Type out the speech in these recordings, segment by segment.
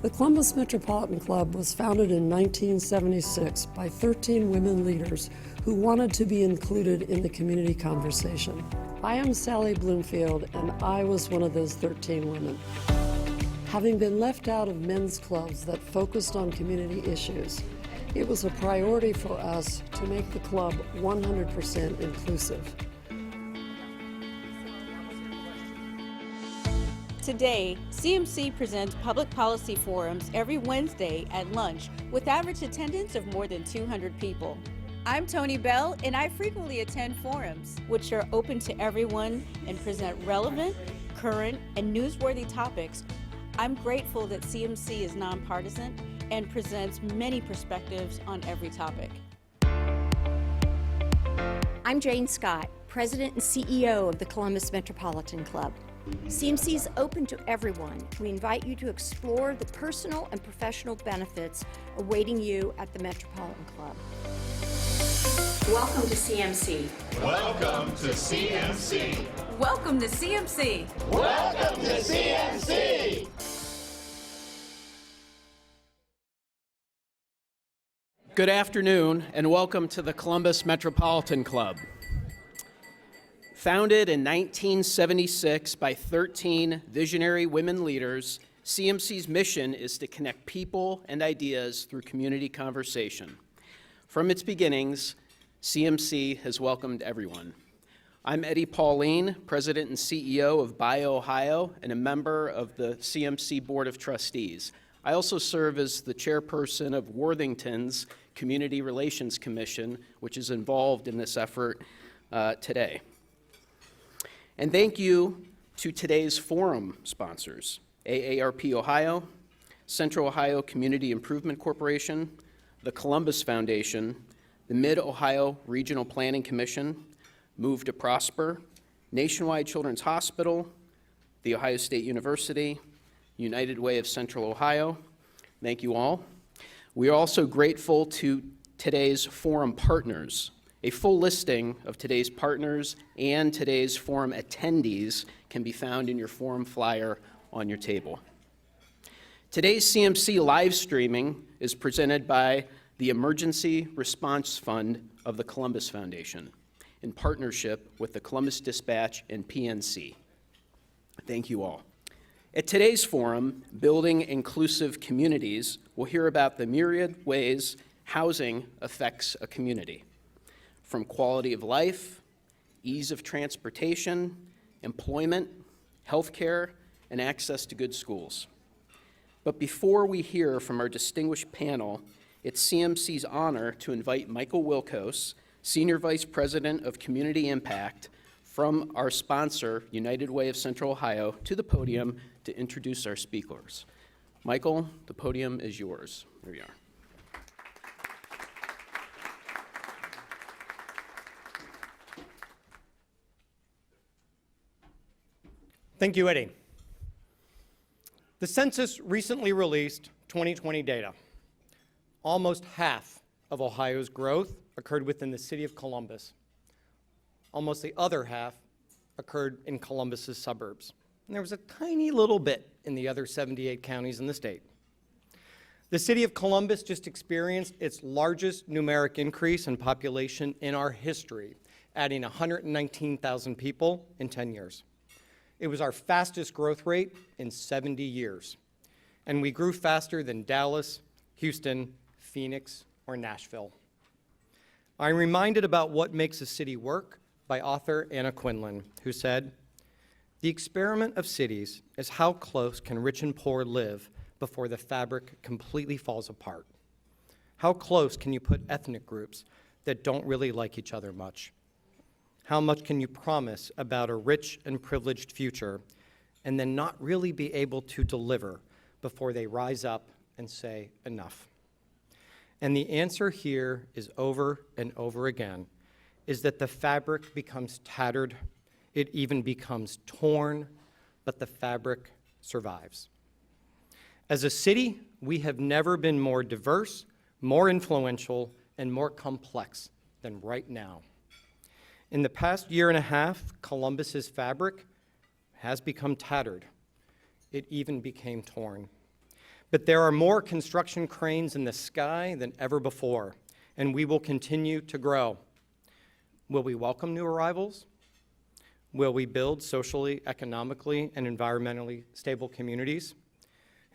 The Columbus Metropolitan Club was founded in 1976 by 13 women leaders who wanted to be included in the community conversation. I am Sally Bloomfield, and I was one of those 13 women. Having been left out of men's clubs that focused on community issues, it was a priority for us to make the club 100% inclusive. Today, CMC presents public policy forums every Wednesday at lunch with average attendance of more than 200 people. I'm Tony Bell, and I frequently attend forums, which are open to everyone and present relevant, current, and newsworthy topics. I'm grateful that CMC is nonpartisan and presents many perspectives on every topic. I'm Jane Scott, President and CEO of the Columbus Metropolitan Club. CMC is open to everyone. We invite you to explore the personal and professional benefits awaiting you at the Metropolitan Club. Welcome to CMC. Welcome to CMC. Welcome to CMC. Welcome to CMC. Good afternoon, and welcome to the Columbus Metropolitan Club. Founded in 1976 by 13 visionary women leaders, CMC's mission is to connect people and ideas through community conversation. From its beginnings, CMC has welcomed everyone. I'm Eddie Pauline, President and CEO of BioOhio and a member of the CMC Board of Trustees. I also serve as the chairperson of Worthington's Community Relations Commission, which is involved in this effort today. And thank you to today's forum sponsors, AARP Ohio, Central Ohio Community Improvement Corporation, the Columbus Foundation, the Mid-Ohio Regional Planning Commission, Move to Prosper, Nationwide Children's Hospital, The Ohio State University, United Way of Central Ohio. Thank you all. We are also grateful to today's forum partners. A full listing of today's partners and today's forum attendees can be found in your forum flyer on your table. Today's CMC live streaming is presented by the Emergency Response Fund of the Columbus Foundation in partnership with the Columbus Dispatch and PNC. Thank you all. At today's forum, Building Inclusive Communities, we'll hear about the myriad ways housing affects a community. From quality of life, ease of transportation, employment, healthcare, and access to good schools. But before we hear from our distinguished panel, it's CMC's honor to invite Michael Wilkos, Senior Vice President of Community Impact from our sponsor, United Way of Central Ohio, to the podium to introduce our speakers. Michael, the podium is yours. There you are. Thank you, Eddie. The census recently released 2020 data. Almost half of Ohio's growth occurred within the city of Columbus. Almost the other half occurred in Columbus's suburbs. And there was a tiny little bit in the other 78 counties in the state. The city of Columbus just experienced its largest numeric increase in population in our history, adding 119,000 people in 10 years. It was our fastest growth rate in 70 years. And we grew faster than Dallas, Houston, Phoenix, or Nashville. I'm reminded about What Makes a City Work by author Anna Quinlan, who said, "The experiment of cities is how close can rich and poor live before the fabric completely falls apart? How close can you put ethnic groups that don't really like each other much? How much can you promise about a rich and privileged future and then not really be able to deliver before they rise up and say enough?" And the answer here is over and over again, is that the fabric becomes tattered, it even becomes torn, but the fabric survives. As a city, we have never been more diverse, more influential, and more complex than right now. In the past year and a half, Columbus's fabric has become tattered. It even became torn. But there are more construction cranes in the sky than ever before, and we will continue to grow. Will we welcome new arrivals? Will we build socially, economically, and environmentally stable communities?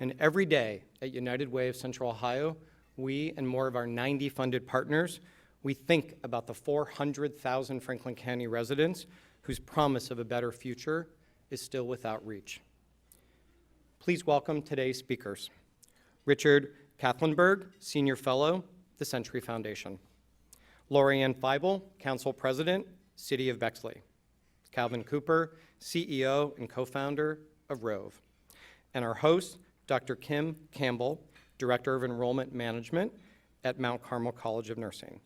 And every day at United Way of Central Ohio, we and more of our 90 funded partners, we think about the 400,000 Franklin County residents whose promise of a better future is still without reach. Please welcome today's speakers. Richard Kathlenberg, Senior Fellow, the Century Foundation. Lorianne Feibel, Council President, City of Bexley. Calvin Cooper, CEO and co-founder of Rove. And our host, Dr. Kim Campbell, Director of Enrollment Management at Mount Carmel College of Nursing.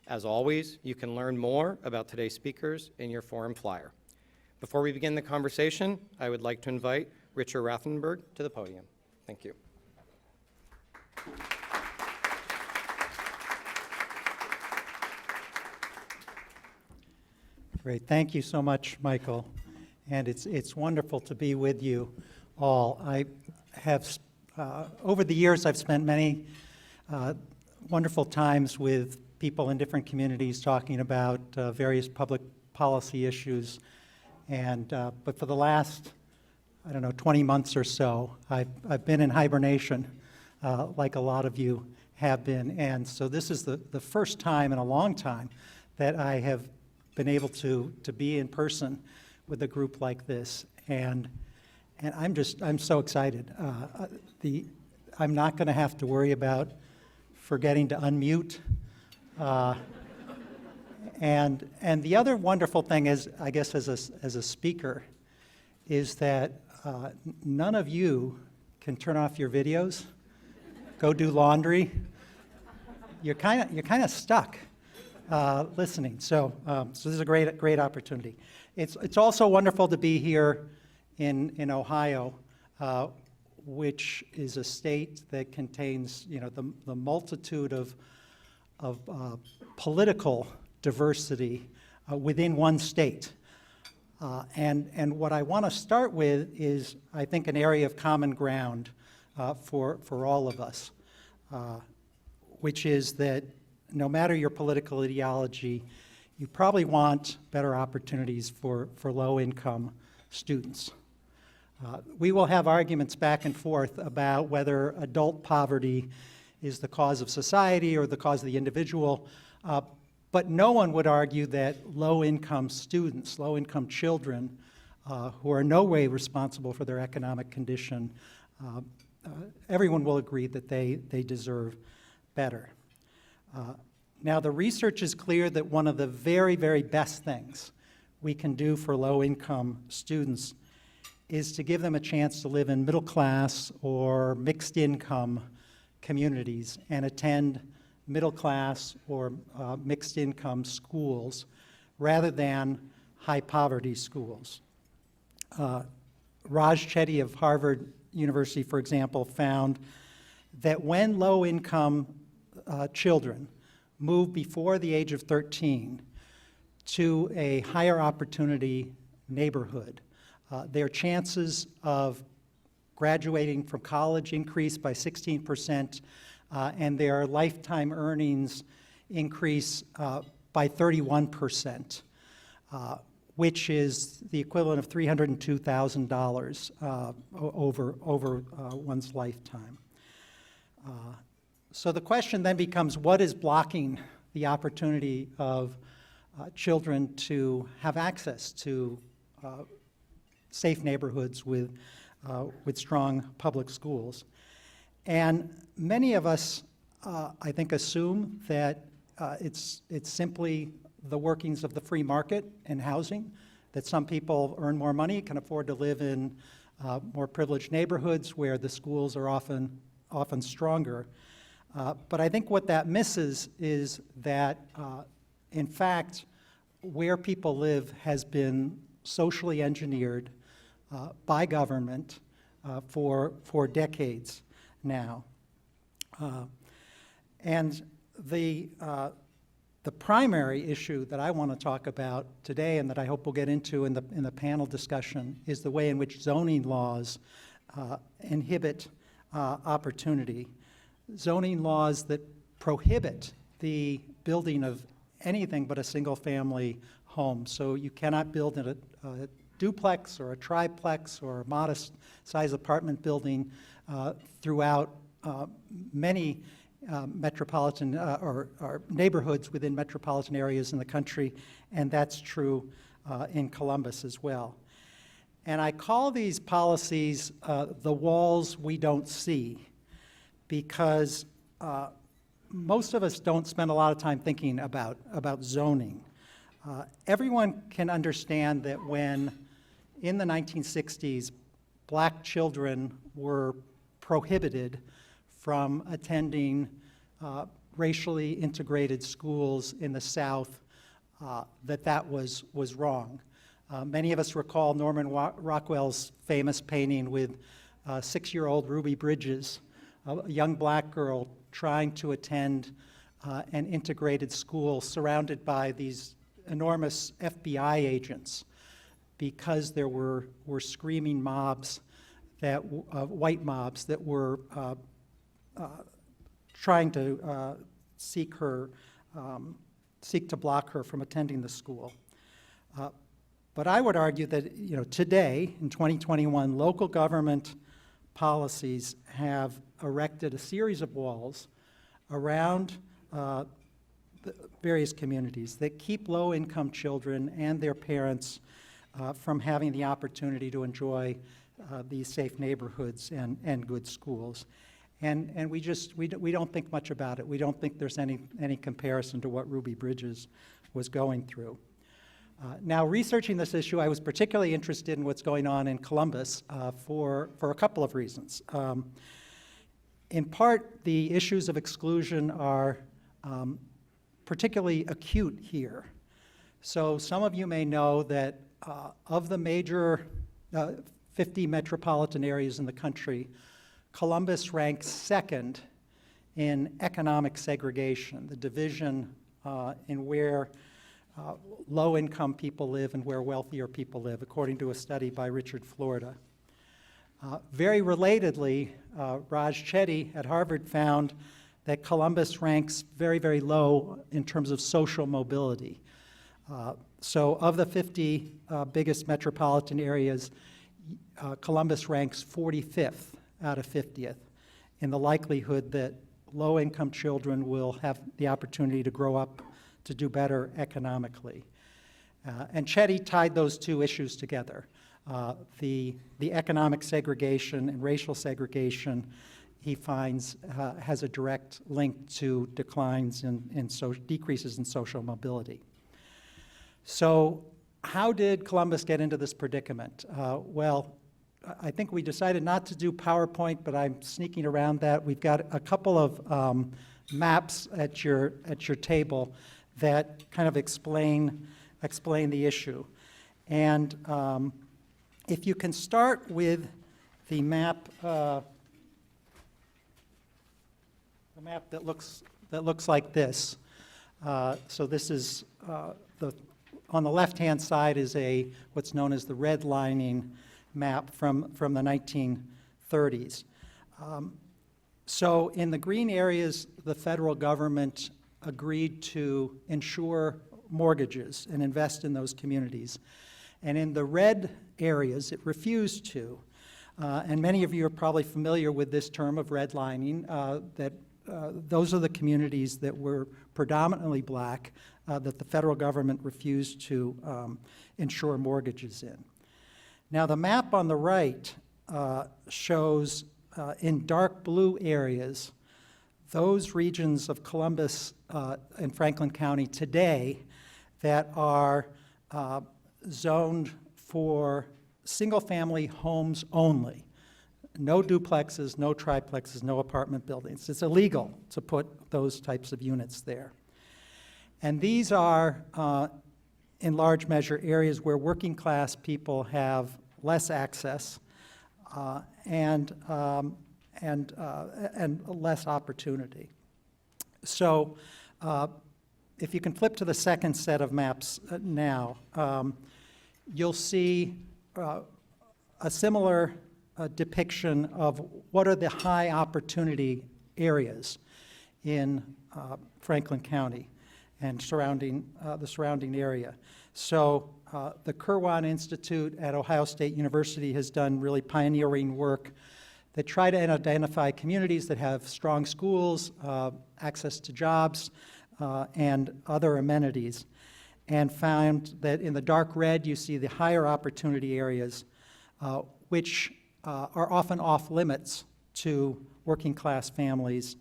As always, you can learn more about today's speakers in your forum flyer. Before we begin the conversation, I would like to invite Richard Rothenberg to the podium. Thank you. Great. Thank you so much, Michael. And it's wonderful to be with you all. I have, over the years, I've spent many wonderful times with people in different communities talking about various public policy issues. And but for the last, 20 months or so, I've been in hibernation, like a lot of you have been. And so this is the first time in a long time that I have been able to be in person with a group like this, and I'm so excited. I'm not going to have to worry about forgetting to unmute, and the other wonderful thing is, I guess, as a speaker, is that none of you can turn off your videos, go do laundry. You're kind of stuck. Listening. So this is a great opportunity. It's also wonderful to be here in Ohio, which is a state that contains the multitude of political diversity within one state. And what I want to start with is, I think, an area of common ground for all of us, which is that no matter your political ideology, you probably want better opportunities for low-income students. We will have arguments back and forth about whether adult poverty is the cause of society or the cause of the individual, but no one would argue that low-income students, low-income children, who are in no way responsible for their economic condition, everyone will agree that they deserve better. Now, the research is clear that one of the very, very best things we can do for low-income students is to give them a chance to live in middle-class or mixed-income communities and attend middle-class or mixed-income schools rather than high-poverty schools. Raj Chetty of Harvard University, for example, found that when low-income children move before the age of 13 to a higher opportunity neighborhood, their chances of graduating from college increase by 16%, and their lifetime earnings increase by 31%, which is the equivalent of $302,000 over one's lifetime. So the question then becomes, what is blocking the opportunity of children to have access to safe neighborhoods with strong public schools? And many of us, I think, assume that it's simply the workings of the free market and housing, that some people earn more money, can afford to live in more privileged neighborhoods where the schools are often stronger. But I think what that misses is that, in fact, where people live has been socially engineered by government for decades now. And the primary issue that I want to talk about today, and that I hope we'll get into in the panel discussion, is the way in which zoning laws inhibit opportunity. Zoning laws that prohibit the building of anything but a single-family home. So you cannot build in a duplex or a triplex or a modest-sized apartment building throughout many metropolitan or neighborhoods within metropolitan areas in the country, and that's true in Columbus as well. And I call these policies the walls we don't see, because most of us don't spend a lot of time thinking about zoning. Everyone can understand that when, in the 1960s, black children were prohibited from attending racially integrated schools in the South, that was wrong. Many of us recall Norman Rockwell's famous painting with 6-year-old Ruby Bridges, a young black girl trying to attend an integrated school surrounded by these enormous FBI agents, because there were screaming mobs, white mobs that were trying to seek to block her from attending the school. But I would argue that, today, in 2021, local government policies have erected a series of walls around the various communities that keep low-income children and their parents from having the opportunity to enjoy these safe neighborhoods and good schools. And we don't think much about it. We don't think there's any comparison to what Ruby Bridges was going through. Now, researching this issue, I was particularly interested in what's going on in Columbus for a couple of reasons. In part, the issues of exclusion are particularly acute here. So some of you may know that of the major 50 metropolitan areas in the country, Columbus ranks second in economic segregation, the division in where low-income people live and where wealthier people live, according to a study by Richard Florida. Very relatedly, Raj Chetty at Harvard found that Columbus ranks very, very low in terms of social mobility. So of the 50 biggest metropolitan areas, Columbus ranks 45th out of 50th in the likelihood that low-income children will have the opportunity to grow up to do better economically. And Chetty tied those two issues together. The economic segregation and racial segregation, he finds, has a direct link to declines decreases in social mobility. So how did Columbus get into this predicament? Well, I think we decided not to do PowerPoint, but I'm sneaking around that. We've got a couple of maps at your table that kind of explain the issue. And if you can start with the map that looks like this. So this is on the left-hand side is what's known as the redlining map from the 1930s. So in the green areas, the federal government agreed to insure mortgages and invest in those communities. And in the red areas, it refused to. And many of you are probably familiar with this term of redlining, that those are the communities that were predominantly black that the federal government refused to insure mortgages in. Now, the map on the right shows in dark blue areas those regions of Columbus and Franklin County today that are zoned for single-family homes only. No duplexes, no triplexes, no apartment buildings. It's illegal to put those types of units there. And these are, in large measure, areas where working-class people have less access and less opportunity. So if you can flip to the second set of maps now, you'll see a similar depiction of what are the high opportunity areas in Franklin County and the surrounding area. So the Kirwan Institute at Ohio State University has done really pioneering work that try to identify communities that have strong schools, access to jobs, and other amenities, and found that in the dark red you see the higher opportunity areas, which are often off limits to working class families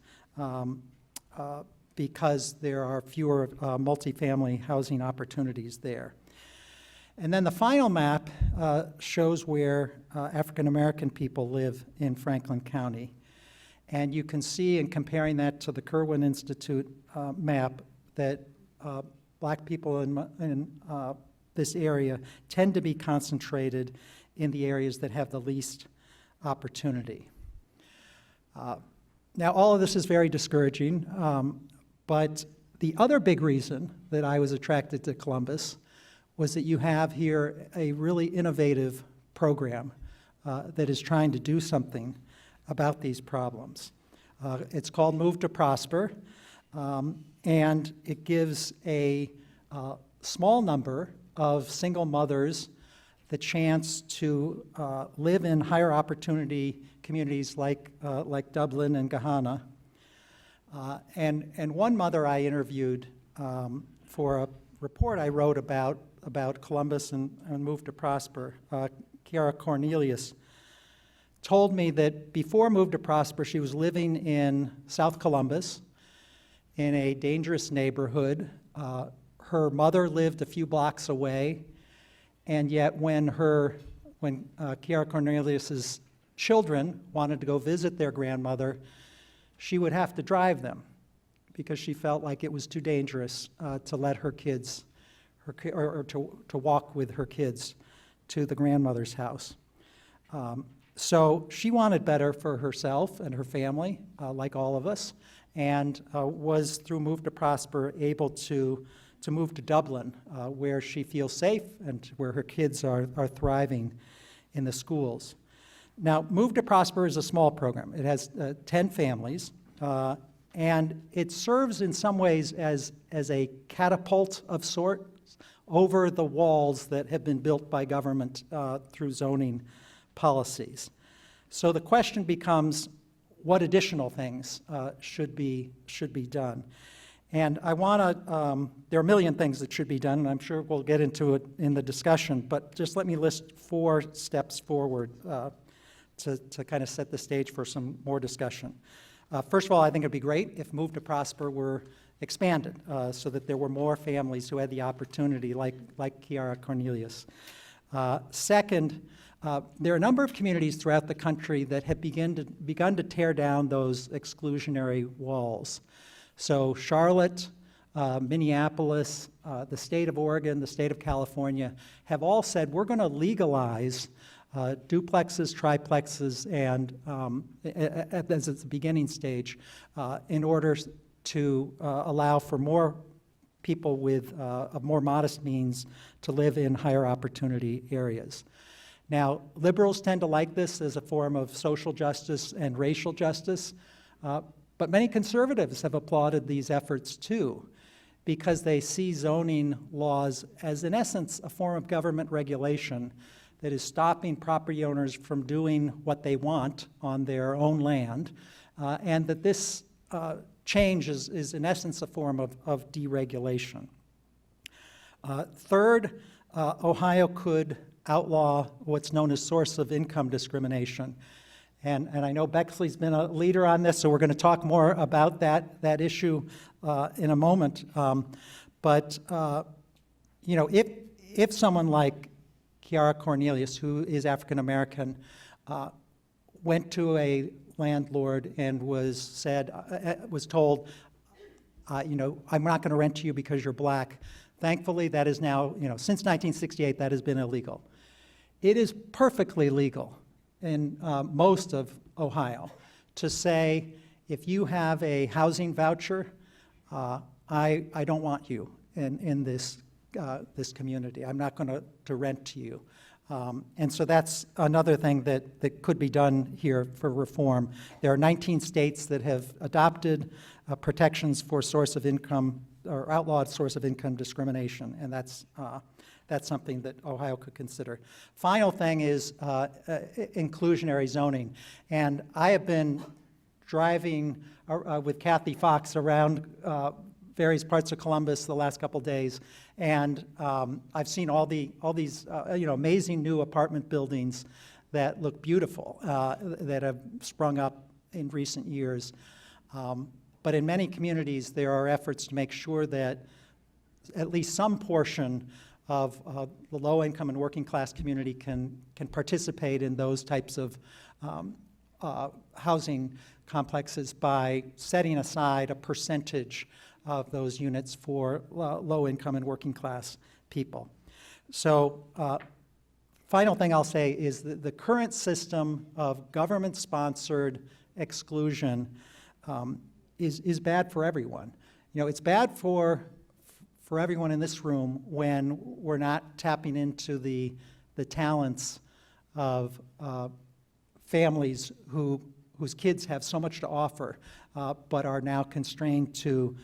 because there are fewer multifamily housing opportunities there. And then the final map shows where African American people live in Franklin County. And you can see in comparing that to the Kirwan Institute map that black people in this area tend to be concentrated in the areas that have the least opportunity. Now, all of this is very discouraging, but the other big reason that I was attracted to Columbus was that you have here a really innovative program that is trying to do something about these problems. It's called Move to Prosper, and it gives a small number of single mothers the chance to live in higher opportunity communities like Dublin and Gahanna. And one mother I interviewed for a report I wrote about Columbus and Move to Prosper, Kiara Cornelius, told me that before Move to Prosper, she was living in South Columbus in a dangerous neighborhood. Her mother lived a few blocks away, and yet when Kiara Cornelius's children wanted to go visit their grandmother, she would have to drive them because she felt like it was too dangerous to let her kids, or to walk with her kids to the grandmother's house. So she wanted better for herself and her family, like all of us, and was, through Move to Prosper, able to move to Dublin, where she feels safe and where her kids are thriving in the schools. Now, Move to Prosper is a small program. It has 10 families, and it serves in some ways as a catapult of sorts over the walls that have been built by government through zoning policies. So the question becomes, what additional things should be done? And I want to, there are a million things that should be done, and I'm sure we'll get into it in the discussion, but just let me list 4 steps forward to kind of set the stage for some more discussion. First of all, I think it'd be great if Move to Prosper were expanded so that there were more families who had the opportunity, like Kiara Cornelius. Second, there are a number of communities throughout the country that have begun to tear down those exclusionary walls. So Charlotte, Minneapolis, the state of Oregon, the state of California have all said, we're going to legalize duplexes, triplexes, and as it's the beginning stage, in order to allow for more people with of more modest means to live in higher opportunity areas. Now, liberals tend to like this as a form of social justice and racial justice, but many conservatives have applauded these efforts too, because they see zoning laws as, in essence, a form of government regulation that is stopping property owners from doing what they want on their own land, and that this change is in essence a form of deregulation. Third, Ohio could outlaw what's known as source of income discrimination. And I know Bexley's been a leader on this, so we're going to talk more about that issue in a moment. But you know, if someone like Kiara Cornelius, who is African American, went to a landlord and was told, you know, I'm not going to rent to you because you're black. Thankfully, that is now, you know, since 1968, that has been illegal. It is perfectly legal in most of Ohio to say, if you have a housing voucher, I don't want you in this community. I'm not going to rent to you. And so that's another thing that could be done here for reform. There are 19 states that have adopted protections for source of income or outlawed source of income discrimination, and that's something that Ohio could consider. Final thing is inclusionary zoning. And I have been driving with Kathy Fox around various parts of Columbus the last couple days, and I've seen all these amazing new apartment buildings that look beautiful that have sprung up in recent years. But in many communities, there are efforts to make sure that at least some portion of the low-income and working-class community can participate in those types of housing complexes by setting aside a percentage of those units for low-income and working-class people. So final thing I'll say is that the current system of government-sponsored exclusion is bad for everyone. You know, it's bad for everyone in this room when we're not tapping into the talents of families whose kids have so much to offer, but are now constrained to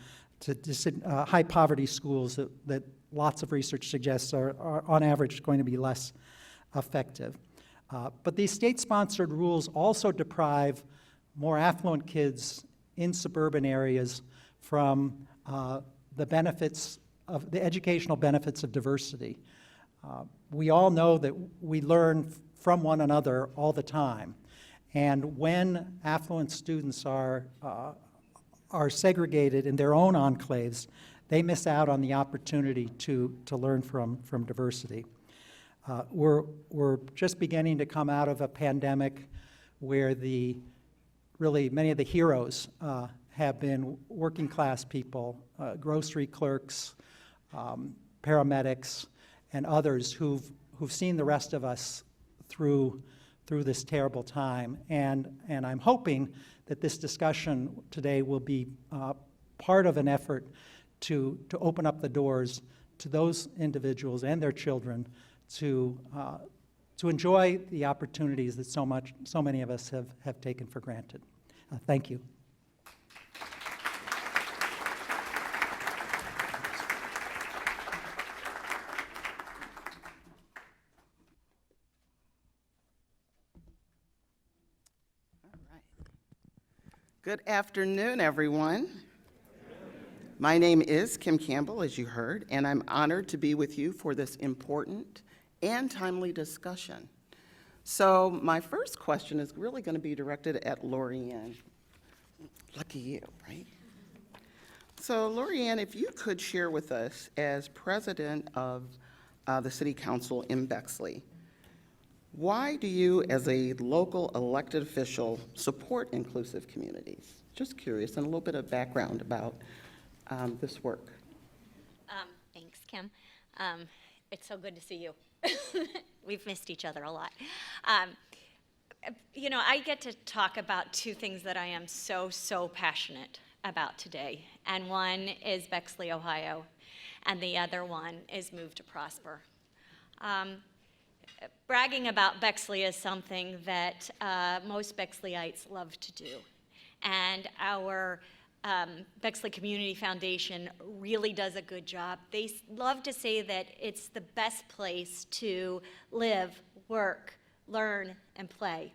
high poverty schools that lots of research suggests are on average going to be less effective. But these state-sponsored rules also deprive more affluent kids in suburban areas from the benefits of the educational benefits of diversity. We all know that we learn from one another all the time. And when affluent students are segregated in their own enclaves, they miss out on the opportunity to learn from diversity. We're just beginning to come out of a pandemic where really many of the heroes have been working class people, grocery clerks, paramedics, and others who've seen the rest of us through this terrible time. And I'm hoping that this discussion today will be part of an effort to open up the doors to those individuals and their children to enjoy the opportunities that so many of us have taken for granted. Thank you. Good afternoon, everyone. My name is Kim Campbell, as you heard, and I'm honored to be with you for this important and timely discussion. So my first question is really going to be directed at Lorianne. Lucky you, right? So Lorianne, if you could share with us, as president of the City Council in Bexley, why do you, as a local elected official, support inclusive communities? Just curious, and a little bit of background about this work. Thanks, Kim. It's so good to see you. We've missed each other a lot. You know, I get to talk about two things that I am so passionate about today. And one is Bexley, Ohio, and the other one is Move to Prosper. Bragging about Bexley is something that most Bexleyites love to do. And our Bexley Community Foundation really does a good job. They love to say that it's the best place to live, work, learn, and play.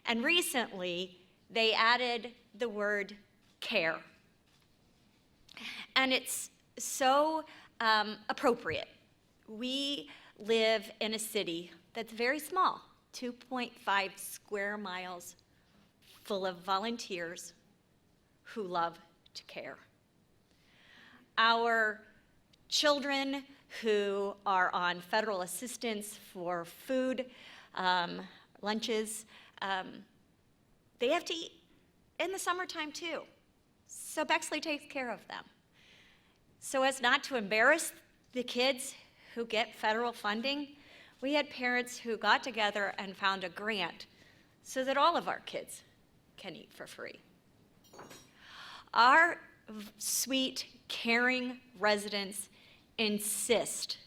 And recently, they added the word care. And it's so appropriate. We live in a city that's very small, 2.5 square miles, full of volunteers who love to care. Our children who are on federal assistance for food, lunches, they have to eat in the summertime too. So Bexley takes care of them. So as not to embarrass the kids who get federal funding, we had parents who got together and found a grant so that all of our kids can eat for free. Our sweet, caring residents insist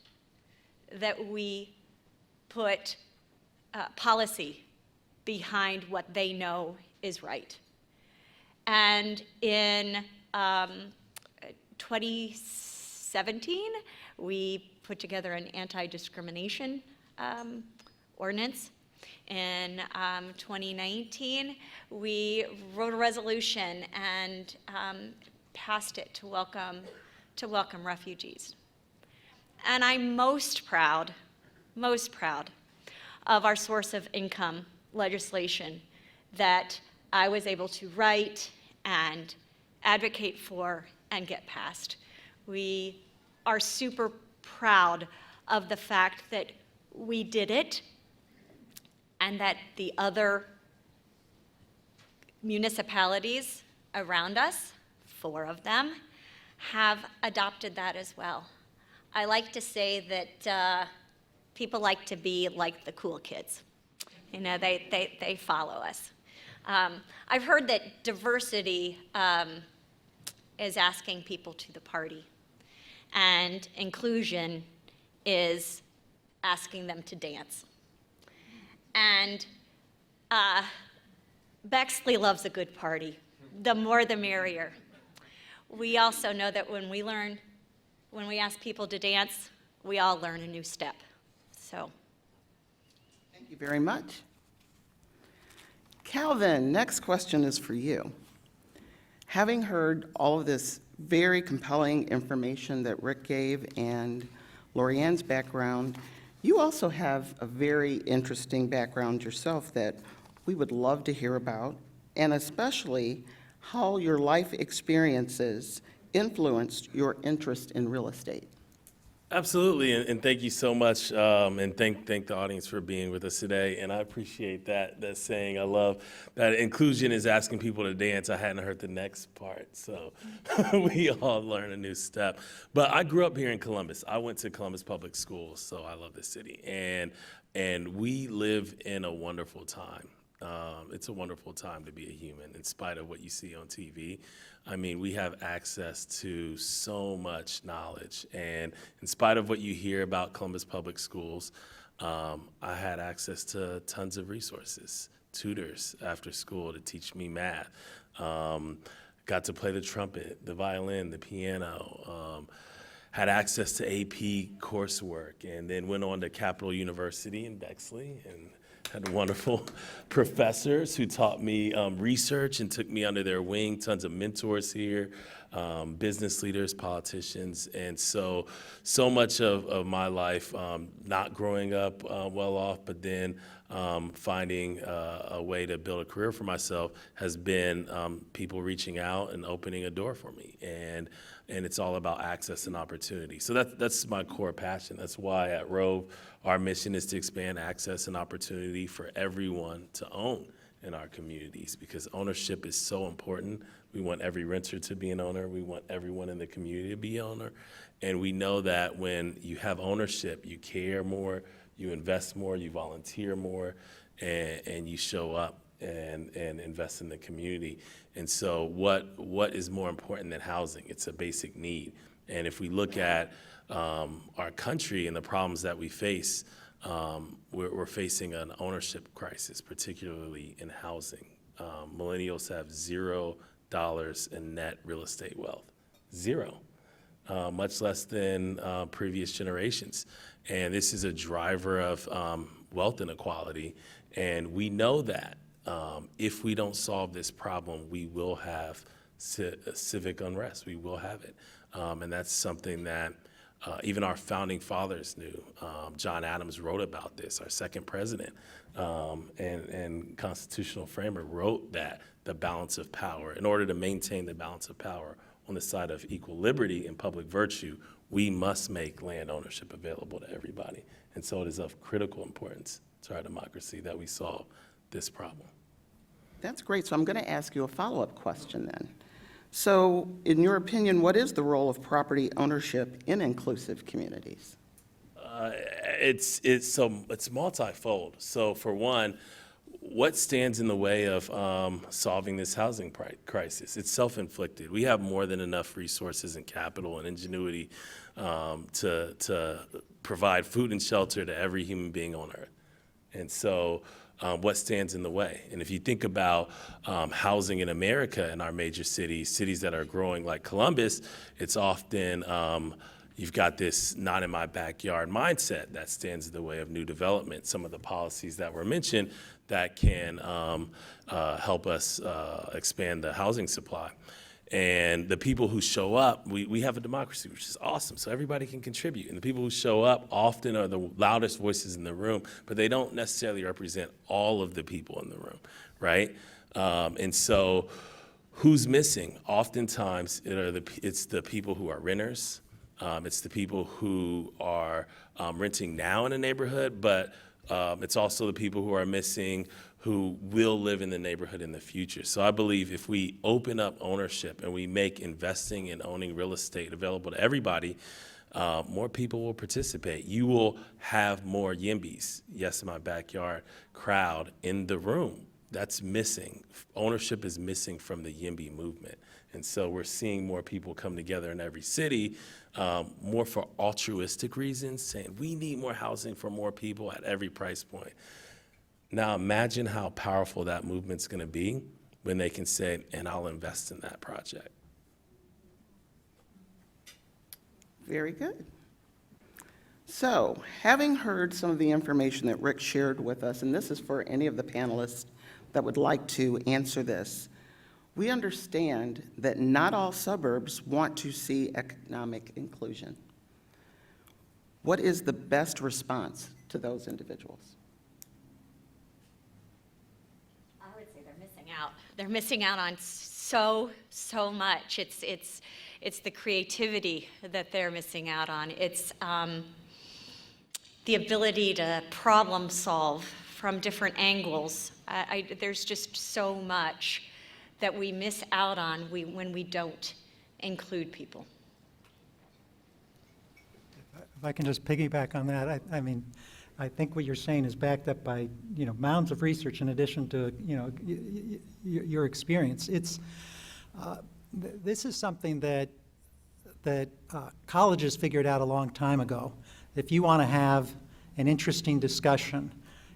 that we put policy behind what they know is right. And in 2017, we put together an anti-discrimination ordinance. In 2019, we wrote a resolution and passed it to welcome refugees. And I'm most proud of our source of income legislation that I was able to write and advocate for and get passed. We are super proud of the fact that we did it and that the other municipalities around us, 4 of them, have adopted that as well. I like to say that people like to be like the cool kids. You know, they follow us. I've heard that diversity is asking people to the party, and inclusion is asking them to dance. And Bexley loves a good party. The more the merrier. We also know that when we ask people to dance, we all learn a new step. So. Thank you very much. Calvin, next question is for you. Having heard all of this very compelling information that Rick gave and Lorianne's background, you also have a very interesting background yourself that we would love to hear about, and especially how your life experiences influenced your interest in real estate. Absolutely, and thank you so much, and thank the audience for being with us today. And I appreciate that saying. I love that inclusion is asking people to dance. I hadn't heard the next part, so we all learn a new step. But I grew up here in Columbus. I went to Columbus Public Schools, so I love this city, and we live in a wonderful time. It's a wonderful time to be a human, in spite of what you see on TV. I mean, we have access to so much knowledge, and in spite of what you hear about Columbus Public Schools, I had access to tons of resources, tutors after school to teach me math, got to play the trumpet, the violin, the piano, had access to AP coursework, and then went on to Capital University in Bexley, and had wonderful professors who taught me research and took me under their wing, tons of mentors here, business leaders, politicians, and so much of my life, not growing up well off, but then finding a way to build a career for myself has been people reaching out and opening a door for me, and it's all about access and opportunity. So that's my core passion. That's why at Rove, our mission is to expand access and opportunity for everyone to own in our communities, because ownership is so important. We want every renter to be an owner. We want everyone in the community to be an owner. And we know that when you have ownership, you care more, you invest more, you volunteer more, and you show up and invest in the community. And so what is more important than housing? It's a basic need. And if we look at our country and the problems that we face, we're facing an ownership crisis, particularly in housing. Millennials have $0 in net real estate wealth, zero, much less than previous generations. And this is a driver of wealth inequality. And we know that if we don't solve this problem, we will have civic unrest. We will have it. And that's something that even our founding fathers knew. John Adams wrote about this, our second president, and constitutional framer wrote that the balance of power, in order to maintain the balance of power on the side of equal liberty and public virtue, we must make land ownership available to everybody. And so it is of critical importance to our democracy that we solve this problem. That's great. So I'm going to ask you a follow-up question then. So in your opinion, what is the role of property ownership in inclusive communities? It's multifold. So for one, what stands in the way of solving this housing crisis? It's self-inflicted. We have more than enough resources and capital and ingenuity to provide food and shelter to every human being on earth. And so what stands in the way? And if you think about housing in America in our major cities that are growing like Columbus, it's often you've got this not in my backyard mindset that stands in the way of new development. Some of the policies that were mentioned that can help us expand the housing supply. And the people who show up, we have a democracy, which is awesome, so everybody can contribute. And the people who show up often are the loudest voices in the room, but they don't necessarily represent all of the people in the room, right? And so who's missing? Oftentimes, it's the people who are renters. It's the people who are renting now in a neighborhood, but it's also the people who are missing who will live in the neighborhood in the future. So I believe if we open up ownership and we make investing and owning real estate available to everybody, more people will participate. You will have more YIMBYs, yes, in my backyard, crowd in the room. That's missing. Ownership is missing from the YIMBY movement. And so we're seeing more people come together in every city, more for altruistic reasons, saying we need more housing for more people at every price point. Now imagine how powerful that movement's gonna be when they can say, and I'll invest in that project. Very good. So, having heard some of the information that Rick shared with us, and this is for any of the panelists that would like to answer this, we understand that not all suburbs want to see economic inclusion. What is the best response to those individuals? I would say they're missing out. They're missing out on so much. It's the creativity that they're missing out on. It's the ability to problem solve from different angles. There's just so much that we miss out on when we don't include people. If I can just piggyback on that, I mean, I think what you're saying is backed up by, mounds of research in addition to, your experience. It's, this is something that colleges figured out a long time ago. If you want to have an interesting discussion,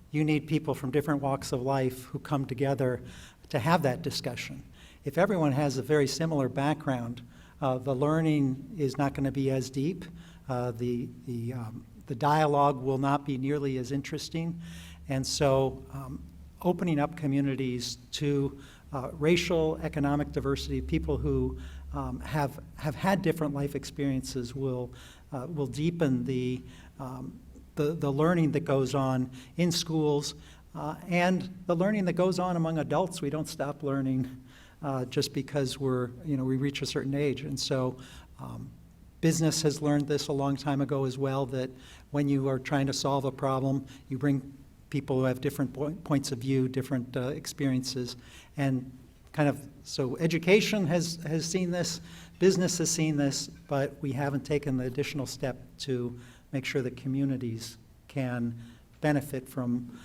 you need people from different walks of life who come together to have that discussion. If everyone has a very similar background, the learning is not going to be as deep. The dialogue will not be nearly as interesting. And so opening up communities to racial, economic diversity, people who have had different life experiences will deepen the learning that goes on in schools and the learning that goes on among adults. We don't stop learning just because we reach a certain age. And so business has learned this a long time ago as well, that when you are trying to solve a problem, you bring people who have different points of view, different experiences, and so education has seen this, business has seen this, but we haven't taken the additional step to make sure that communities can benefit from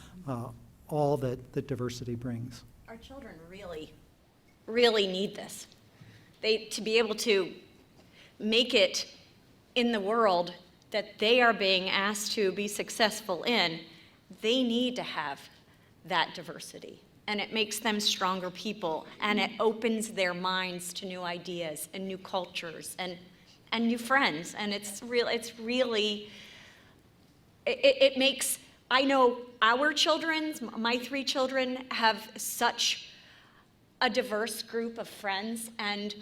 all that the diversity brings. Our children really need this. To be able to make it in the world that they are being asked to be successful in, they need to have that diversity. And it makes them stronger people, and it opens their minds to new ideas and new cultures and new friends. And it makes, I know our children, my 3 children, have such a diverse group of friends, and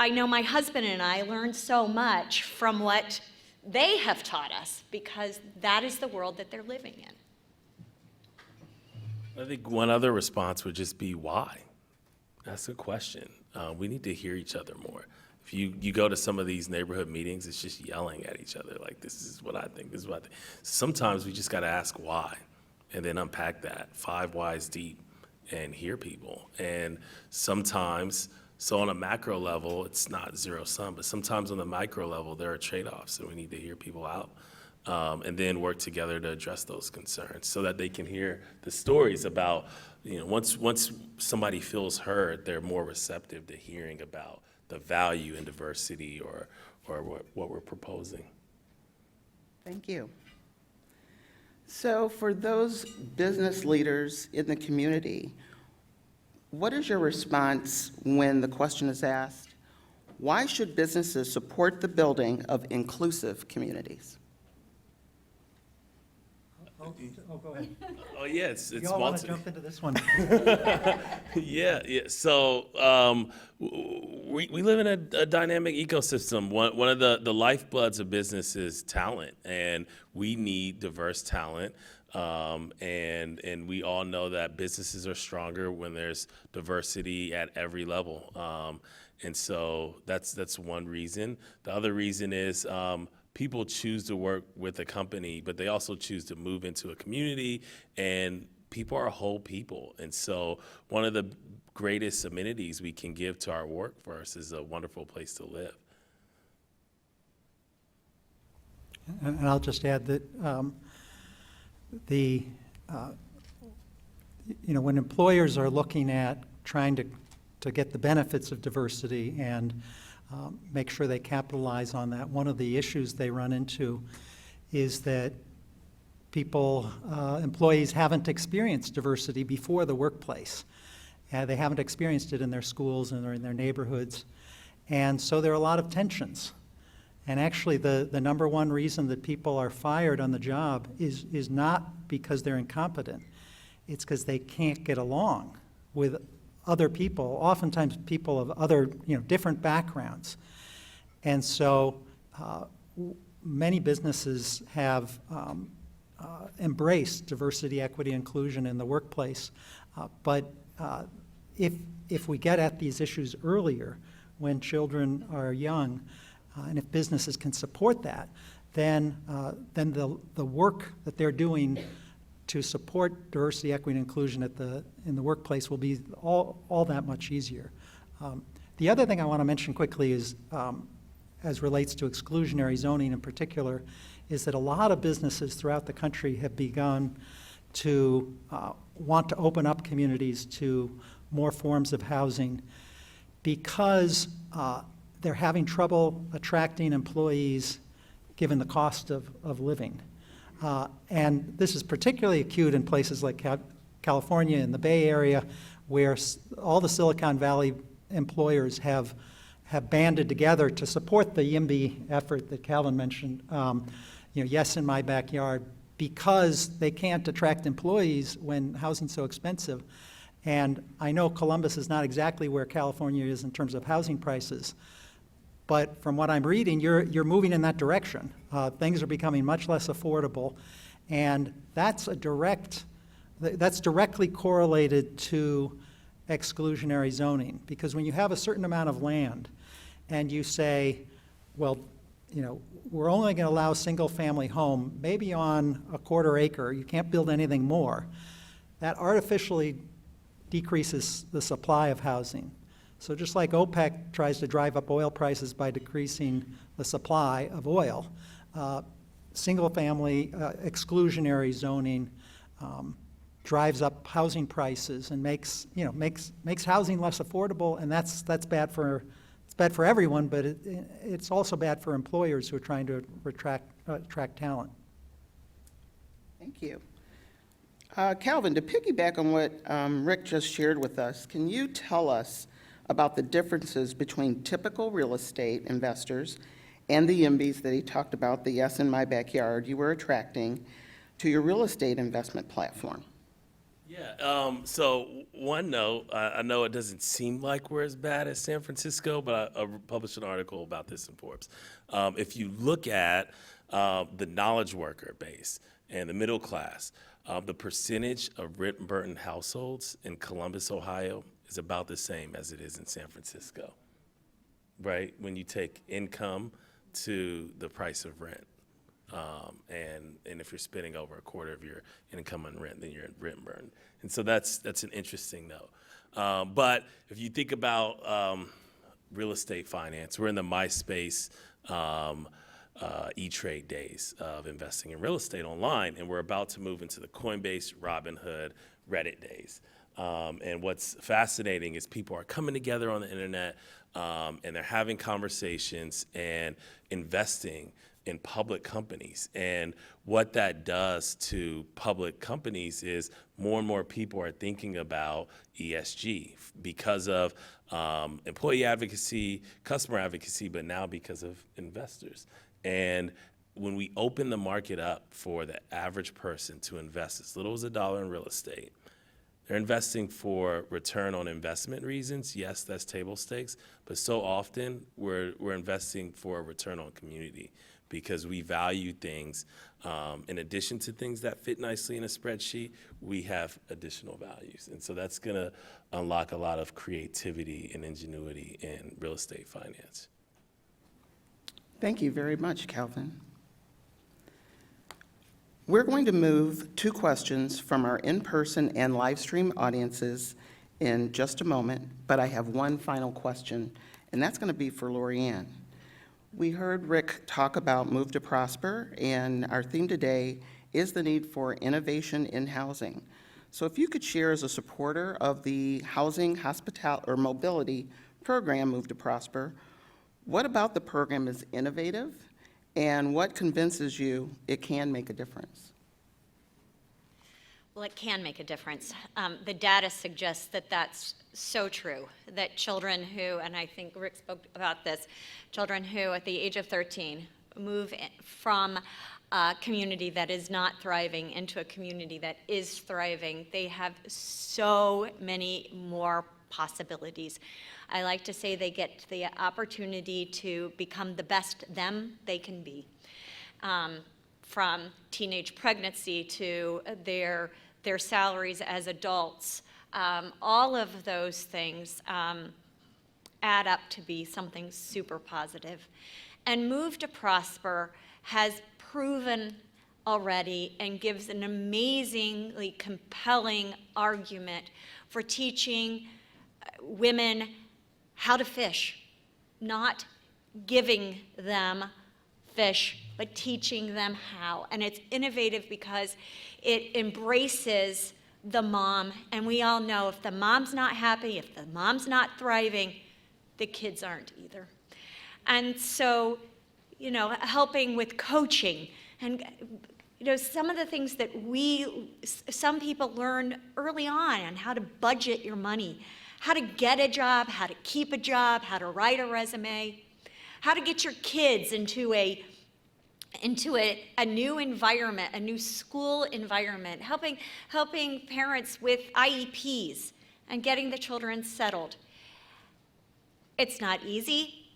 I know my husband and I learned so much from what they have taught us, because that is the world that they're living in. I think one other response would just be why? That's a question. We need to hear each other more. If you go to some of these neighborhood meetings, it's just yelling at each other, like, this is what I think, this is what I think. Sometimes we just got to ask why, and then unpack that 5 whys deep and hear people. And sometimes, so on a macro level, it's not zero sum, but sometimes on the micro level, there are trade-offs, and we need to hear people out. And then work together to address those concerns so that they can hear the stories about, once somebody feels heard, they're more receptive to hearing about the value in diversity or what we're proposing. Thank you. So for those business leaders in the community, what is your response when the question is asked, why should businesses support the building of inclusive communities? Oh, go ahead. Oh, yeah, it's You all want to multi. jump into this one? Yeah. So we live in a dynamic ecosystem. One of the lifebloods of business is talent, and we need diverse talent. And we all know that businesses are stronger when there's diversity at every level. And so that's one reason. The other reason is people choose to work with a company, but they also choose to move into a community, and people are whole people. And so one of the greatest amenities we can give to our workforce is a wonderful place to live. And I'll just add that when employers are looking at trying to get the benefits of diversity and make sure they capitalize on that, one of the issues they run into is that employees haven't experienced diversity before the workplace. They haven't experienced it in their schools and in their neighborhoods. And so there are a lot of tensions. And actually, the number one reason that people are fired on the job is not because they're incompetent. It's because they can't get along with other people, oftentimes people of other, different backgrounds. And so many businesses have embraced diversity, equity, inclusion in the workplace. But if we get at these issues earlier, when children are young, and if businesses can support that, then the work that they're doing to support diversity, equity, and inclusion in the workplace will be all that much easier. The other thing I want to mention quickly is, as relates to exclusionary zoning in particular, is that a lot of businesses throughout the country have begun to want to open up communities to more forms of housing because they're having trouble attracting employees given the cost of living. And this is particularly acute in places like California and the Bay Area, where all the Silicon Valley employers have banded together to support the YIMBY effort that Calvin mentioned, Yes in My Backyard, because they can't attract employees when housing's so expensive. And I know Columbus is not exactly where California is in terms of housing prices, but from what I'm reading, you're moving in that direction. Things are becoming much less affordable, and that's directly correlated to exclusionary zoning. Because when you have a certain amount of land, and you say, well, we're only going to allow a single-family home, maybe on a quarter acre. You can't build anything more. That artificially decreases the supply of housing. So just like OPEC tries to drive up oil prices by decreasing the supply of oil, single-family exclusionary zoning drives up housing prices and makes housing less affordable, and that's bad for everyone, but it's also bad for employers who are trying to attract talent. Thank you. Calvin, to piggyback on what Rick just shared with us, can you tell us about the differences between typical real estate investors and the YIMBYs that he talked about, the Yes in My Backyard you were attracting to your real estate investment platform? Yeah, so one note, I know it doesn't seem like we're as bad as San Francisco, but I published an article about this in Forbes. If you look at the knowledge worker base and the middle class, the percentage of rent-burdened households in Columbus, Ohio is about the same as it is in San Francisco, right? When you take income to the price of rent. And if you're spending over a quarter of your income on rent, then you're rent burdened. And so that's an interesting note. But if you think about real estate finance, we're in the MySpace E-Trade days of investing in real estate online, and we're about to move into the Coinbase, Robinhood, Reddit days. And what's fascinating is people are coming together on the internet and they're having conversations and investing in public companies. And what that does to public companies is more and more people are thinking about ESG because of employee advocacy, customer advocacy, but now because of investors. And when we open the market up for the average person to invest as little as $1 in real estate, they're investing for return on investment reasons. Yes, that's table stakes, but so often we're investing for a return on community because we value things. In addition to things that fit nicely in a spreadsheet, we have additional values. And so that's gonna unlock a lot of creativity and ingenuity in real estate finance. Thank you very much, Calvin. We're going to move 2 questions from our in-person and live stream audiences in just a moment, but I have one final question, and that's going to be for Lorianne. We heard Rick talk about Move to Prosper, and our theme today is the need for innovation in housing. So if you could share as a supporter of the housing, hospitality, or mobility program, Move to Prosper, what about the program is innovative? And what convinces you it can make a difference? Well, it can make a difference. The data suggests that that's so true, that children who, and I think Rick spoke about this, children who at the age of 13 move from a community that is not thriving into a community that is thriving, they have so many more possibilities. I like to say they get the opportunity to become the best them they can be. From teenage pregnancy to their salaries as adults, all of those things add up to be something super positive. And Move to Prosper has proven already and gives an amazingly compelling argument for teaching women how to fish, not giving them fish, but teaching them how. And it's innovative because it embraces the mom, and we all know if the mom's not happy, if the mom's not thriving, the kids aren't either. And so, helping with coaching and some of the things that some people learn early on how to budget your money, how to get a job, how to keep a job, how to write a resume, how to get your kids into a new environment, a new school environment, helping parents with IEPs and getting the children settled. It's not easy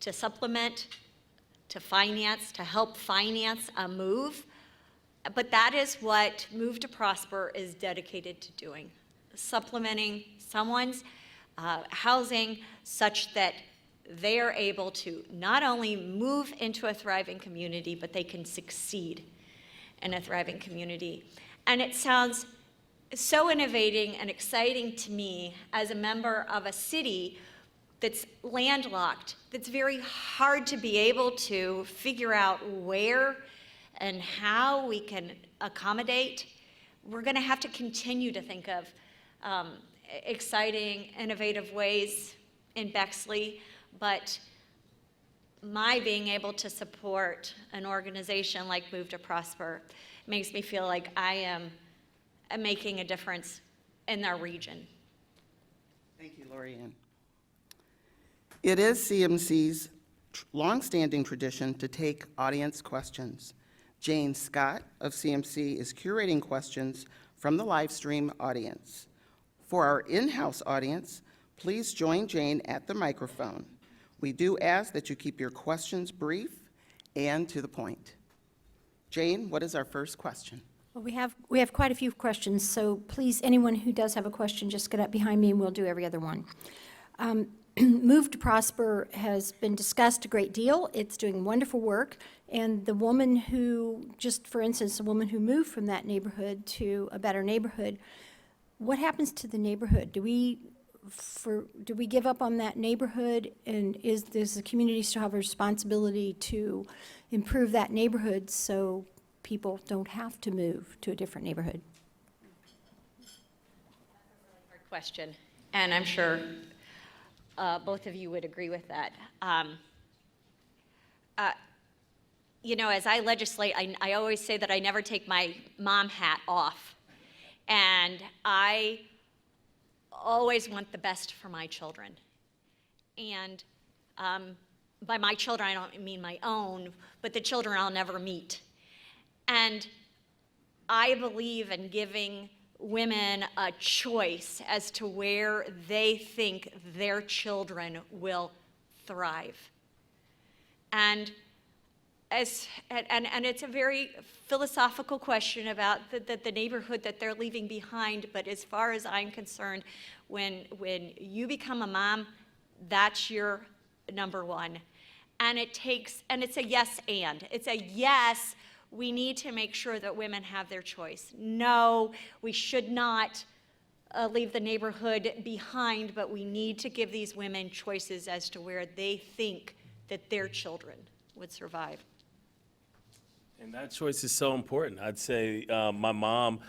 to supplement, to finance, to help finance a move, but that is what Move to Prosper is dedicated to doing. Supplementing someone's housing such that they are able to not only move into a thriving community, but they can succeed in a thriving community. And it sounds so innovating and exciting to me as a member of a city that's landlocked, that's very hard to be able to figure out where and how we can accommodate. We're going to have to continue to think of exciting, innovative ways in Bexley, but my being able to support an organization like Move to Prosper makes me feel like I am making a difference in our region. Thank you, Lorianne. It is CMC's longstanding tradition to take audience questions. Jane Scott of CMC is curating questions from the live stream audience. For our in-house audience, please join Jane at the microphone. We do ask that you keep your questions brief and to the point. Jane, what is our first question? Well, we have quite a few questions, so please, anyone who does have a question, just get up behind me and we'll do every other one. Move to Prosper has been discussed a great deal. It's doing wonderful work. And the woman who, just for instance, the woman who moved from that neighborhood to a better neighborhood, what happens to the neighborhood? Do we give up on that neighborhood? And does the community still have a responsibility to improve that neighborhood so people don't have to move to a different neighborhood? Hard question, and I'm sure both of you would agree with that. you know, as I legislate, I always say that I never take my mom hat off. And I always want the best for my children. And by my children, I don't mean my own, but the children I'll never meet. And I believe in giving women a choice as to where they think their children will thrive. And it's a very philosophical question about the neighborhood that they're leaving behind, but as far as I'm concerned, when you become a mom, that's your number one. And it's a yes and. It's a yes, we need to make sure that women have their choice. No, we should not leave the neighborhood behind, but we need to give these women choices as to where they think that their children would survive. And that choice is so important. I'd say my mom,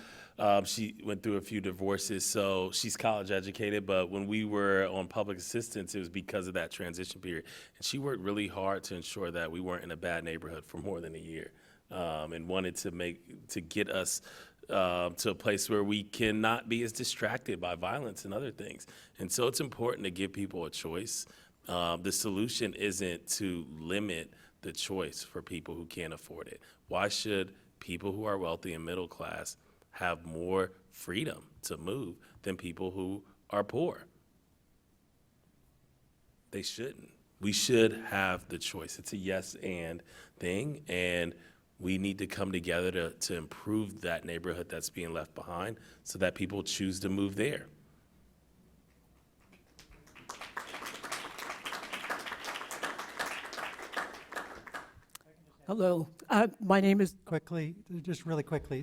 she went through a few divorces, so she's college educated, but when we were on public assistance, it was because of that transition period. And she worked really hard to ensure that we weren't in a bad neighborhood for more than a year, and wanted to get us to a place where we cannot be as distracted by violence and other things. And so it's important to give people a choice. The solution isn't to limit the choice for people who can't afford it. Why should people who are wealthy and middle class have more freedom to move than people who are poor? They shouldn't. We should have the choice. It's a yes and thing, and we need to come together to improve that neighborhood that's being left behind so that people choose to move there. Hello, my name is. Quickly, just really quickly,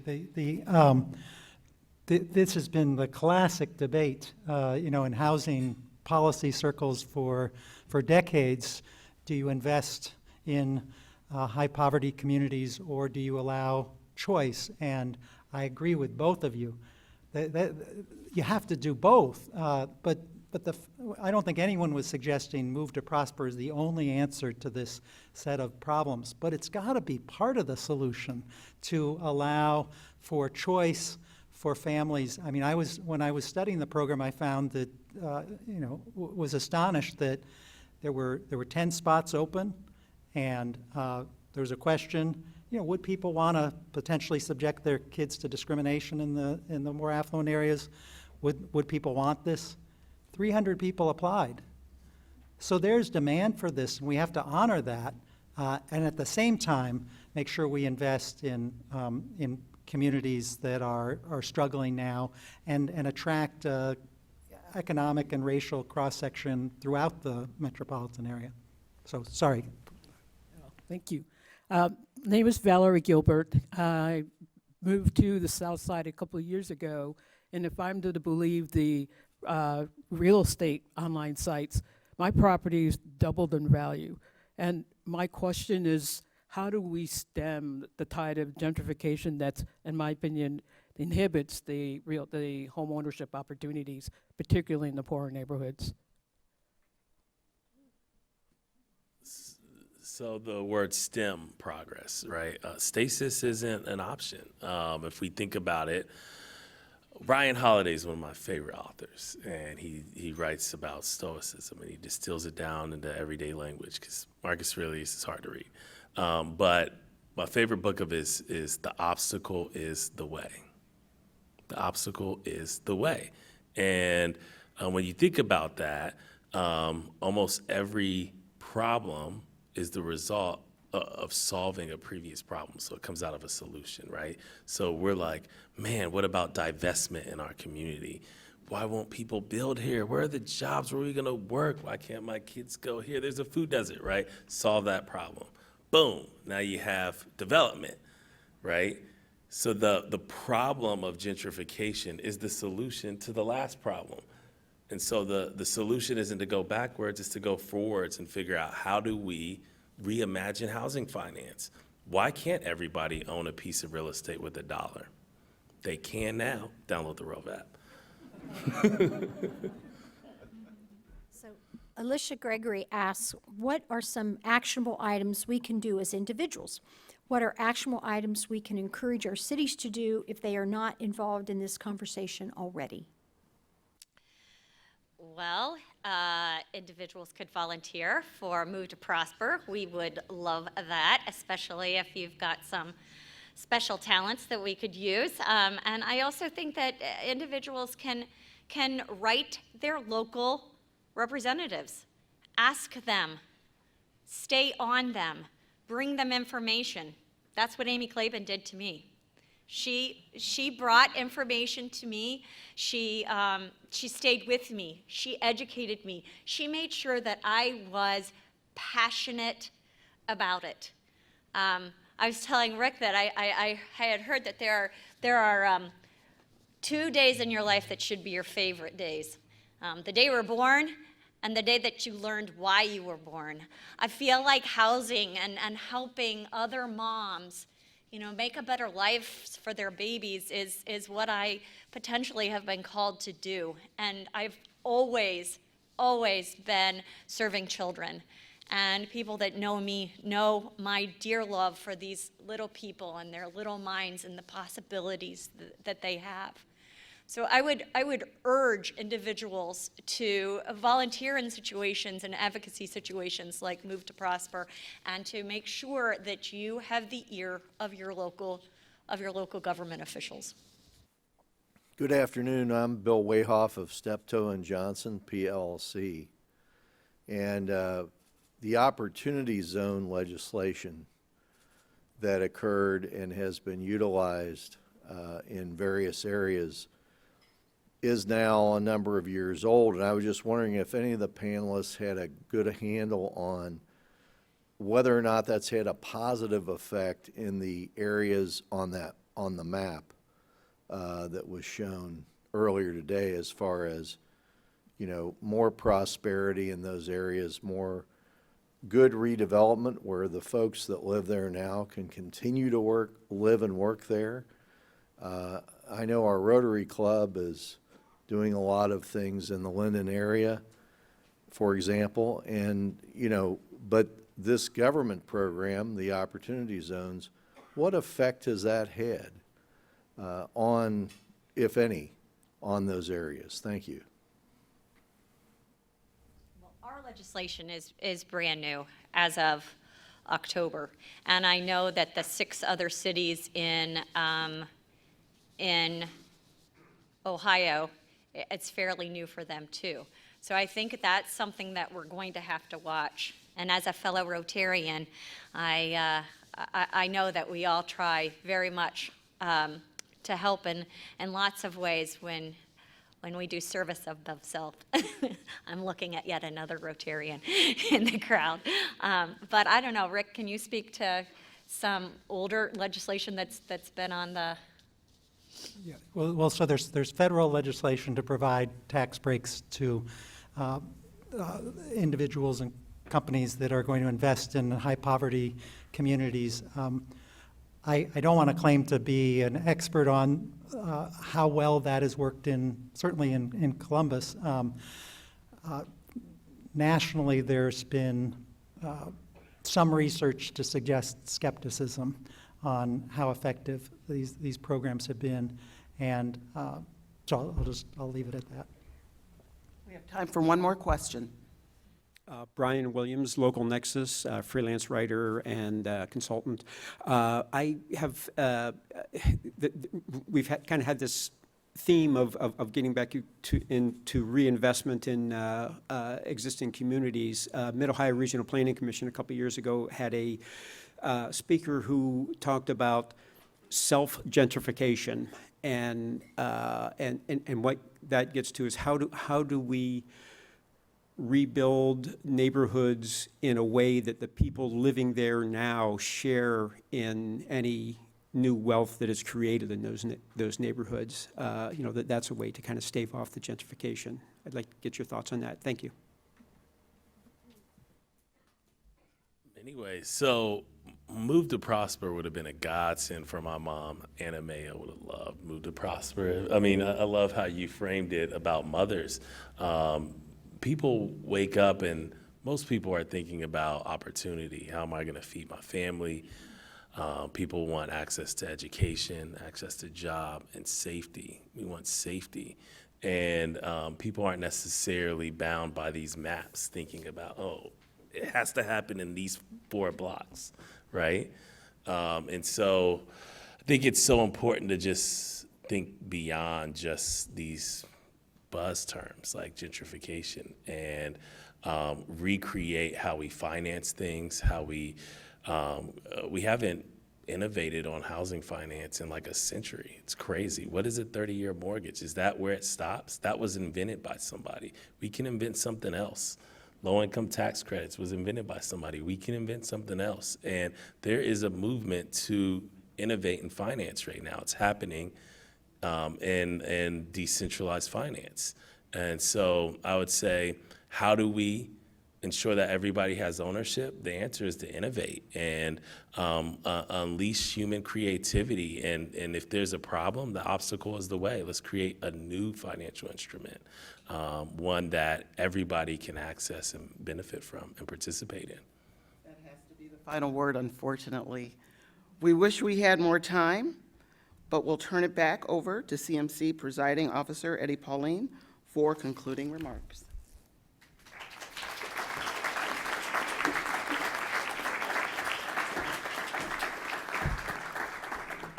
this has been the classic debate, in housing policy circles for decades. Do you invest in high poverty communities, or do you allow choice? And I agree with both of you. That you have to do both, but I don't think anyone was suggesting Move to Prosper is the only answer to this set of problems. But it's got to be part of the solution to allow for choice for families. I mean, when I was studying the program, I found that was astonished that there were 10 spots open, and there was a question. Would people want to potentially subject their kids to discrimination in the more affluent areas? Would people want this? 300 people applied. So there's demand for this, and we have to honor that, and at the same time, make sure we invest in communities that are struggling now and attract economic and racial cross-section throughout the metropolitan area. So, sorry. Thank you. Name is Valerie Gilbert. I moved to the South Side a couple of years ago, and if I'm to believe the real estate online sites, my properties doubled in value. And my question is, how do we stem the tide of gentrification that, in my opinion, inhibits the home ownership opportunities, particularly in the poorer neighborhoods? So the word stem progress, right? Stasis isn't an option. If we think about it, Ryan Holiday is one of my favorite authors, and he writes about Stoicism, and he distills it down into everyday language because Marcus Aurelius is hard to read. But my favorite book of his is The Obstacle is the Way. The obstacle is the way. And when you think about that, almost every problem is the result of solving a previous problem. So it comes out of a solution, right? So we're like, man, what about divestment in our community? Why won't people build here? Where are the jobs? Where are we gonna work? Why can't my kids go here? There's a food desert, right? Solve that problem. Boom, now you have development, right? So the problem of gentrification is the solution to the last problem. And so the solution isn't to go backwards, it's to go forwards and figure out how do we reimagine housing finance. Why can't everybody own a piece of real estate with $1? They can now. Download the Rove app. Alicia Gregory asks, what are some actionable items we can do as individuals? What are actionable items we can encourage our cities to do if they are not involved in this conversation already? Well, individuals could volunteer for Move to Prosper. We would love that, especially if you've got some special talents that we could use. And I also think that individuals can write their local representatives, ask them, stay on them, bring them information. That's what Amy Claiborne did to me. She brought information to me. She stayed with me. She educated me. She made sure that I was passionate about it. I was telling Rick that I had heard that there are 2 days in your life that should be your favorite days. The day you were born and the day that you learned why you were born. I feel like housing and helping other moms, make a better life for their babies is what I potentially have been called to do. And I've always been serving children. And people that know me know my dear love for these little people and their little minds and the possibilities that they have. So I would urge individuals to volunteer in situations and advocacy situations like Move to Prosper, and to make sure that you have the ear of your local government officials. Good afternoon. I'm Bill Wayhoff of Steptoe and Johnson PLC, and the Opportunity Zone legislation that occurred and has been utilized in various areas is now a number of years old, and I was just wondering if any of the panelists had a good handle on whether or not that's had a positive effect in the areas on the map that was shown earlier today, as far as, more prosperity in those areas, more good redevelopment where the folks that live there now can continue to live and work there. I know our Rotary Club is doing a lot of things in the Linden area, for example, and, but this government program, the Opportunity Zones, what effect has that had on, if any, on those areas? Thank you. Well, our legislation is brand new as of October, and I know that the 6 other cities in Ohio, it's fairly new for them too. So I think that's something that we're going to have to watch. And as a fellow Rotarian, I know that we all try very much to help in lots of ways when we do service of themselves. I'm looking at yet another Rotarian in the crowd. But I don't know, Rick, can you speak to some older legislation that's been on the... Yeah. Well, so there's federal legislation to provide tax breaks to individuals and companies that are going to invest in high poverty communities. I don't want to claim to be an expert on how well that has worked certainly in Columbus. Nationally, there's been some research to suggest skepticism on how effective these programs have been, and so I'll leave it at that. We have time for one more question. Brian Williams, Local Nexus, freelance writer and consultant. I have, we've kind of had this theme of getting back into reinvestment in existing communities. Mid-Ohio Regional Planning Commission a couple of years ago had a speaker who talked about self-gentrification, and what that gets to is how do we rebuild neighborhoods in a way that the people living there now share in any new wealth that is created in those neighborhoods. That's a way to kind of stave off the gentrification. I'd like to get your thoughts on that. Thank you. Anyway, so Move to Prosper would have been a godsend for my mom. Anna Mae would have loved Move to Prosper. I mean, I love how you framed it about mothers. people wake up and most people are thinking about opportunity. How am I going to feed my family? People want access to education, access to job, and safety. We want safety. And people aren't necessarily bound by these maps thinking about, oh, it has to happen in these 4 blocks, right? And so I think it's so important to just think beyond just these buzz terms like gentrification and recreate how we finance things, how we haven't innovated on housing finance in like a century. It's crazy. What is a 30-year mortgage? Is that where it stops? That was invented by somebody. We can invent something else. Low-income tax credits was invented by somebody. We can invent something else. And there is a movement to innovate in finance right now. It's happening in decentralized finance. And so I would say, how do we ensure that everybody has ownership? The answer is to innovate and unleash human creativity. And if there's a problem, the obstacle is the way. Let's create a new financial instrument, one that everybody can access and benefit from and participate in. That has to be the final word, unfortunately. We wish we had more time, but we'll turn it back over to CMC Presiding Officer Eddie Pauline for concluding remarks.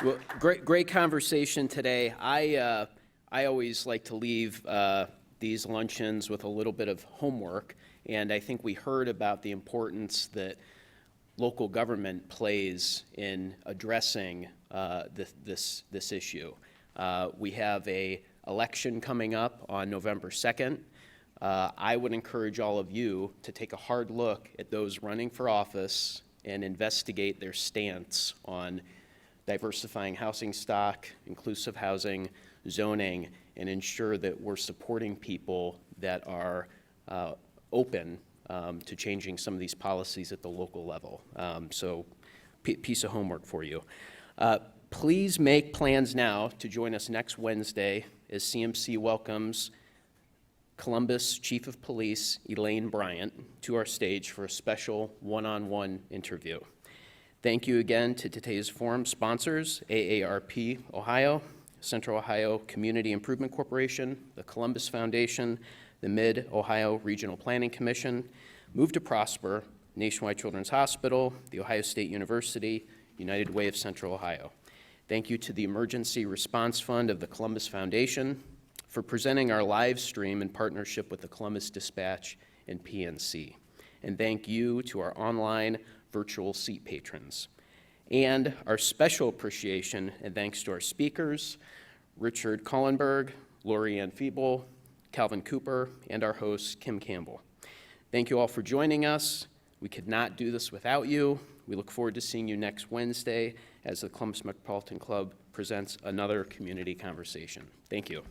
Well, great conversation today. I always like to leave these luncheons with a little bit of homework, and I think we heard about the importance that local government plays in addressing this issue. We have an election coming up on November 2nd. I would encourage all of you to take a hard look at those running for office and investigate their stance on diversifying housing stock, inclusive housing, zoning, and ensure that we're supporting people that are open to changing some of these policies at the local level. So, piece of homework for you. Please make plans now to join us next Wednesday as CMC welcomes Columbus Chief of Police Elaine Bryant to our stage for a special one-on-one interview. Thank you again to today's forum sponsors, AARP Ohio, Central Ohio Community Improvement Corporation, the Columbus Foundation, the Mid-Ohio Regional Planning Commission, Move to Prosper, Nationwide Children's Hospital, The Ohio State University, United Way of Central Ohio. Thank you to the Emergency Response Fund of the Columbus Foundation for presenting our live stream in partnership with the Columbus Dispatch and PNC. And thank you to our online virtual seat patrons. And our special appreciation and thanks to our speakers, Richard Kathlenberg, Lori Ann Feeble, Calvin Cooper, and our host, Kim Campbell. Thank you all for joining us. We could not do this without you. We look forward to seeing you next Wednesday as the Columbus Metropolitan Club presents another community conversation. Thank you.